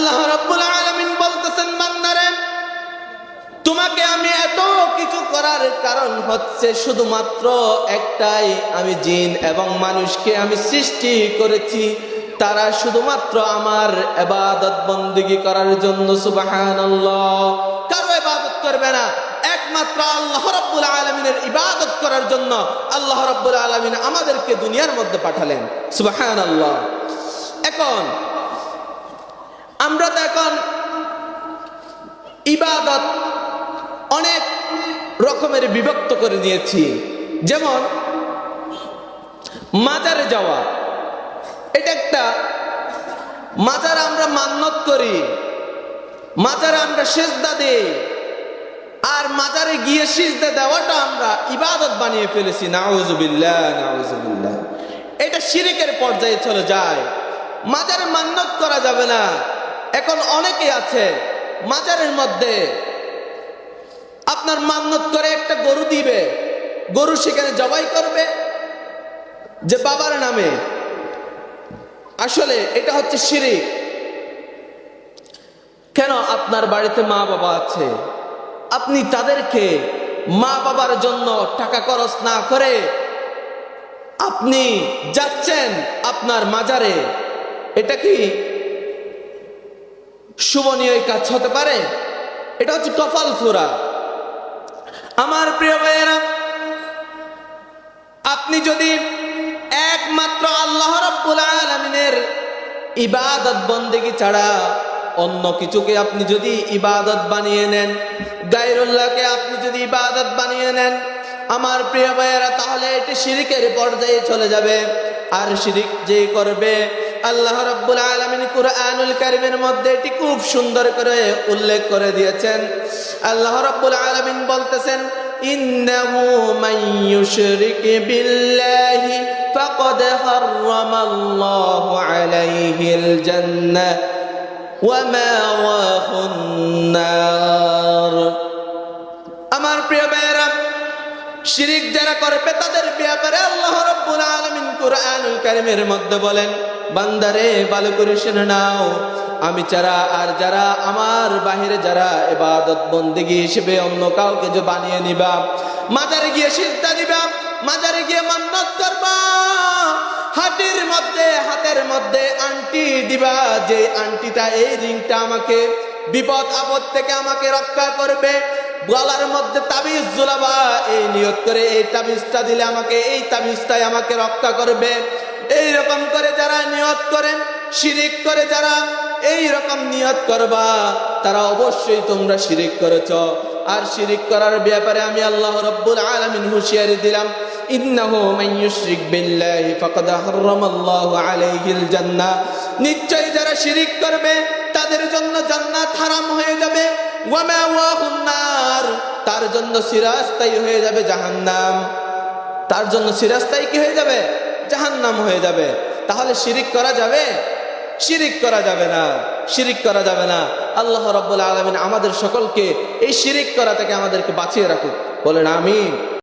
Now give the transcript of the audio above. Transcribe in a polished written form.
আল্লাহ রাব্বুল আলামিন বলতেছেন, বান্দারে তোমাকে আমি এত কিছু করার কারণ হচ্ছে শুধুমাত্র একটাই, আমি জিন এবং মানুষকে আমি সৃষ্টি করেছি তারা শুধুমাত্র আমার ইবাদত বন্দেগী করার জন্য। সুবহানাল্লাহ। কারো ইবাদত করবে না, একমাত্র আল্লাহ রাব্বুল আলামিনের ইবাদত করার জন্য আল্লাহ রাব্বুল আলামিন আমাদেরকে দুনিয়ার মধ্যে পাঠালেন। সুবহানাল্লাহ। এখন আমরা তো এখন ইবাদত অনেক রকমের বিভক্ত করে নিয়েছি। যেমন মাজারে যাওয়া, এটা একটা মাজারে আমরা মান্নত করি, মাজারে আমরা সিজদা দেই, আর মাজারে গিয়ে সিজদা দেওয়াটা আমরা ইবাদত বানিয়ে ফেলেছি। নাউযুবিল্লাহ, নাউযুবিল্লাহ। এটা শিরকের পর্যায়ে চলে যায়। মাজারে মান্নত করা যাবে না। এখন অনেকে আছে মাজারের মধ্যে আপনার মান্নত করে একটা গরু দিবে, গরু সেখানে জবাই করবে যে বাবার নামে। আসলে এটা হচ্ছে শিরক। কেন? আপনার বাড়িতে মা বাবা আছে, আপনি তাদেরকে মা বাবার জন্য টাকা খরচ না করে আপনি যাচ্ছেন আপনার মাজারে, এটা কি শুভনীয় কাজ হতে পারে? এটা হচ্ছে কপাল ফোড়া। আমার প্রিয় ভাইয়েরা, আপনি যদি একমাত্র আল্লাহ রাব্বুল আলামিনের ইবাদত বন্দেগী ছাড়া অন্য কিছুকে আপনি যদি ইবাদত বানিয়ে নেন, গায়রুল্লাহকে আপনি যদি ইবাদত বানিয়ে নেন, আমার প্রিয় ভাইয়েরা, তাহলে এটি শিরকের পর্যায়ে চলে যাবে। আর শিরক যে করবে, আল্লাহ রাব্বুল আলামিন কুরআনুল কারীমের মধ্যে এটি খুব সুন্দর করে উল্লেখ করে দিয়েছেন। আল্লাহ রাব্বুল আলামিন বলতেছেন, ইন্নাহু মান ইউশরিক বিল্লাহি ফাকাদ হারামাল্লাহু আলাইহিল জান্নাহ ওয়া মাওয়াহুন নার। আমার প্রিয় ভাইয়েরা, শিরক যারা করবে তাদের ব্যাপারে আল্লাহ রাব্বুল আলামিন কুরআনুল কারীমের মধ্যে বলেন, বান্দারে ভালো করে শুনে নাও, আমি ছাড়া আর যারা আমার বাহিরে যারা ইবাদত বন্দেগী হিসেবে অন্য কাউকে যে বানিয়ে নিবা, মাজারে গিয়ে সিজদা দিবা, মাজারে গিয়ে মান্নত করবা, হাতের মধ্যে আংটি দিবা, যে আংটিটা, এই রিংটা আমাকে বিপদ আপদ থেকে আমাকে রক্ষা করবে, গলার মধ্যে তাবিজ ঝুলাবা, এই নিয়ত করে এই তাবিজটা দিলে আমাকে, এই তাবিজটাই আমাকে রক্ষা করবে। এই রকম করে যারা নিয়ত করেন, শিরিক করে যারা এই রকম নিয়ত করবা, তারা অবশ্যই তোমরা শিরিক করেছ। আর শিরিক করার ব্যাপারে আমি আল্লাহ রাব্বুল আলামিন হুঁশিয়ারি দিলাম, ইন্নাহু মান ইউশরিক বিল্লাহি ফাকাদ হারামাল্লাহু আলাইহিল জান্নাহ। নিশ্চয়ই যারা শিরিক করবে তাদের জন্য জান্নাত হারাম হয়ে যাবে, ওয়া মাওয়াহুন নার, তার জন্য চিরস্থায়ী হয়ে যাবে জাহান্নাম, তার জন্য চিরস্থায়ী কি হয়ে যাবে? জাহান্নাম হয়ে যাবে। তাহলে শিরিক করা যাবে? শিরিক করা যাবে না, শিরিক করা যাবে না। আল্লাহ রাব্বুল আলামিন আমাদের সকলকে এই শিরিক করা থেকে আমাদেরকে বাঁচিয়ে রাখুক। বলেন আমিন।